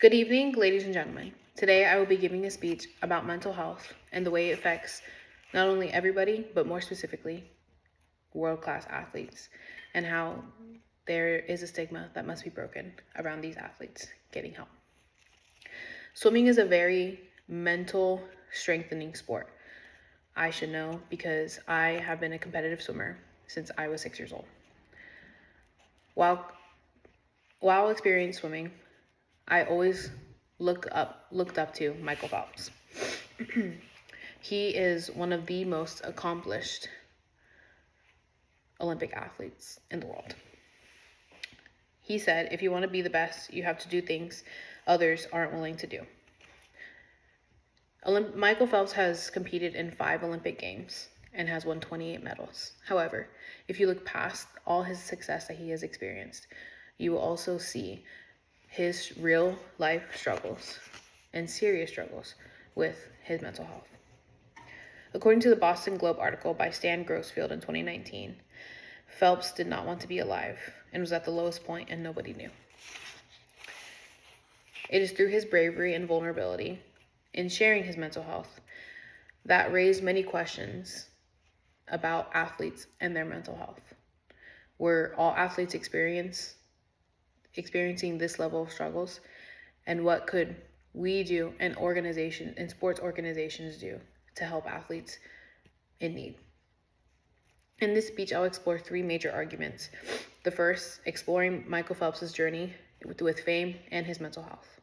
Good evening, ladies and gentlemen. Today I will be giving a speech about mental health and the way it affects not only everybody, but more specifically, world-class athletes, and how there is a stigma that must be broken around these athletes getting help. Swimming is a very mental strengthening sport. I should know because I have been a competitive swimmer since I was 6 years old. While experiencing swimming, I always looked up to Michael Phelps. He is one of the most accomplished Olympic athletes in the world. He said, if you want to be the best, you have to do things others aren't willing to do. Michael Phelps has competed in 5 Olympic Games and has won 28 medals. However, if you look past all his success that he has experienced, you will also see his real life struggles and serious struggles with his mental health. According to the Boston Globe article by Stan Grossfield in 2019, Phelps did not want to be alive and was at the lowest point and nobody knew. It is through his bravery and vulnerability in sharing his mental health that raised many questions about athletes and their mental health. Were all athletes experiencing this level of struggles, and what could we do and sports organizations do to help athletes in need? In this speech, I'll explore 3 major arguments. The first, exploring Michael Phelps' journey with fame and his mental health.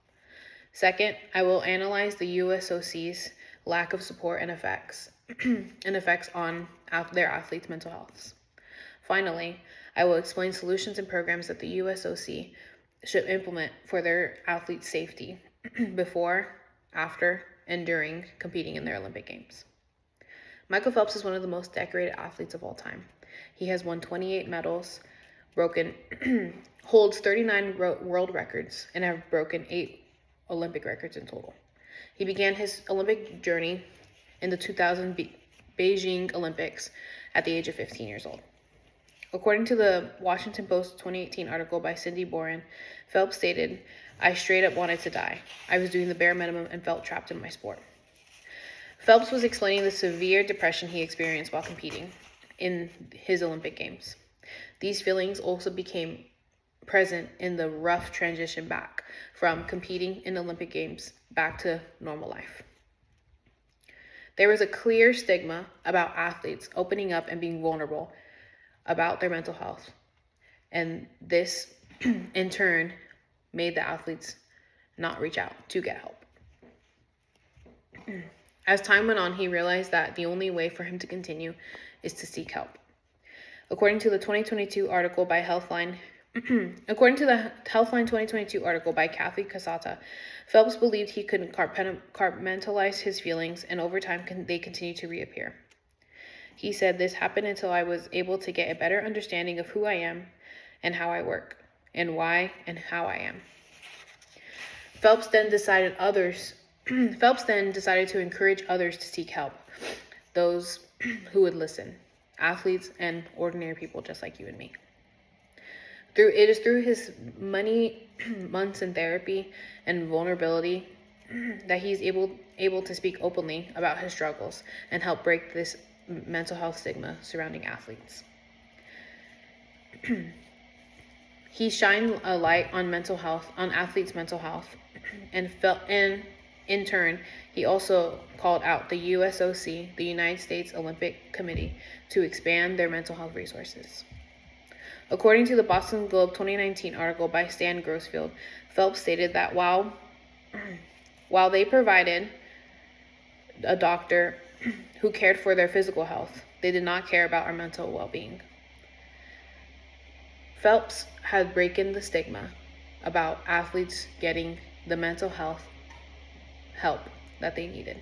Second, I will analyze the USOC's lack of support and effects on their athletes' mental health. Finally, I will explain solutions and programs that the USOC should implement for their athletes' safety before, after, and during competing in their Olympic Games. Michael Phelps is one of the most decorated athletes of all time. He has won 28 medals, holds 39 world records, and have broken 8 Olympic records in total. He began his Olympic journey in the 2000 Beijing Olympics at the age of 15 years old. According to the Washington Post 2018 article by Cindy Boren, Phelps stated, "I straight up wanted to die. I was doing the bare minimum and felt trapped in my sport." Phelps was explaining the severe depression he experienced while competing in his Olympic Games. These feelings also became present in the rough transition back from competing in Olympic Games back to normal life. There was a clear stigma about athletes opening up and being vulnerable about their mental health, and this in turn made the athletes not reach out to get help. As time went on, he realized that the only way for him to continue is to seek help. According to the 2022 article by Healthline 2022 article by Kathy Casata, Phelps believed he could compartmentalize his feelings, and over time they continued to reappear. He said, "This happened until I was able to get a better understanding of who I am and how I work, and why and how I am." Phelps then decided to encourage others to seek help, those who would listen, athletes and ordinary people just like you and me. It is through his many months in therapy and vulnerability that he's able to speak openly about his struggles and help break this mental health stigma surrounding athletes. He shined a light on athletes' mental health, and in turn, he also called out the USOC, the United States Olympic Committee, to expand their mental health resources. According to the Boston Globe 2019 article by Stan Grossfield, Phelps stated that while they provided a doctor who cared for their physical health, they did not care about our mental well-being. Phelps had broken the stigma about athletes getting the mental health help that they needed.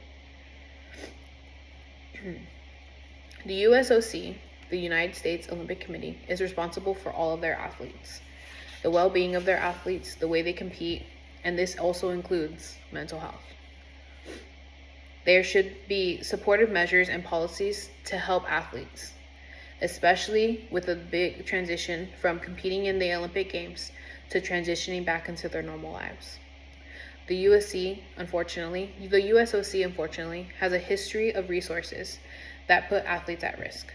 The USOC, the United States Olympic Committee, is responsible for all of their athletes, the well-being of their athletes, the way they compete, and this also includes mental health. There should be supportive measures and policies to help athletes, especially with the big transition from competing in the Olympic Games to transitioning back into their normal lives. The USOC, unfortunately, has a history of resources that put athletes at risk.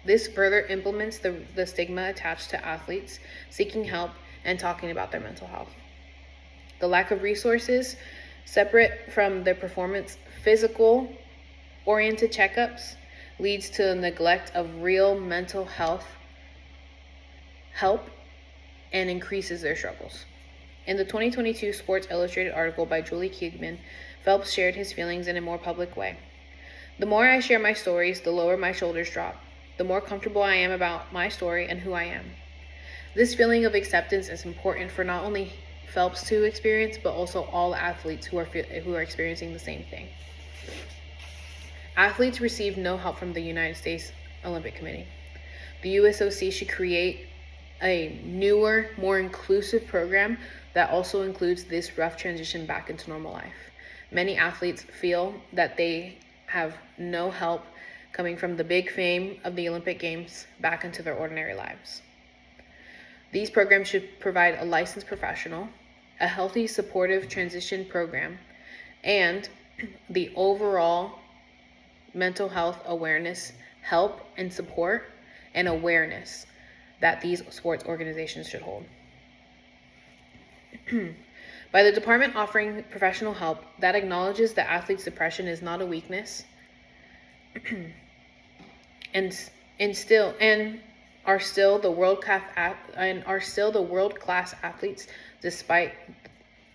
This further implements the stigma attached to athletes seeking help and talking about their mental health. The lack of resources, separate from their performance physical-oriented checkups, leads to the neglect of real mental health help and increases their struggles. In the 2022 Sports Illustrated article by Julie Keigman, Phelps shared his feelings in a more public way. The more I share my stories, the lower my shoulders drop. The more comfortable I am about my story and who I am. This feeling of acceptance is important for not only Phelps to experience, but also all athletes who are experiencing the same thing. Athletes receive no help from the United States Olympic Committee. The USOC should create a newer, more inclusive program that also includes this rough transition back into normal life. Many athletes feel that they have no help coming from the big fame of the Olympic Games back into their ordinary lives. These programs should provide a licensed professional, a healthy, supportive transition program, and the overall mental health awareness, help and support, and awareness that these sports organizations should hold. By the department offering professional help that acknowledges that athletes' depression is not a weakness, and are still the world-class athletes despite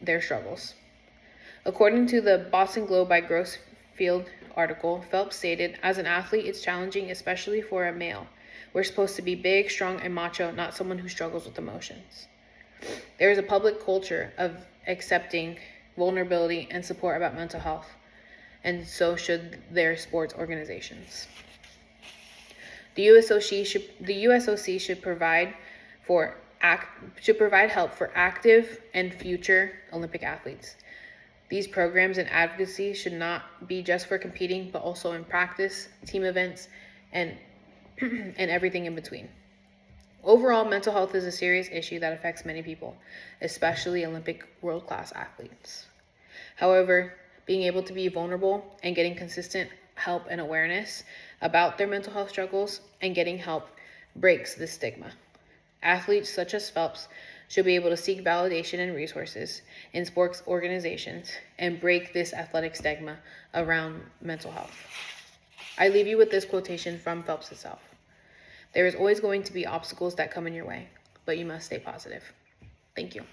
their struggles. According to the Boston Globe by Grossfield article, Phelps stated, "As an athlete, it's challenging, especially for a male. We're supposed to be big, strong, and macho, not someone who struggles with emotions." There is a public culture of accepting vulnerability and support about mental health, and so should their sports organizations. The USOC should provide help for active and future Olympic athletes. These programs and advocacy should not be just for competing, but also in practice, team events, and everything in between. Overall, mental health is a serious issue that affects many people, especially Olympic world-class athletes. However, being able to be vulnerable and getting consistent help and awareness about their mental health struggles and getting help breaks this stigma. Athletes such as Phelps should be able to seek validation and resources in sports organizations and break this athletic stigma around mental health. I leave you with this quotation from Phelps himself. "There is always going to be obstacles that come in your way, but you must stay positive." Thank you.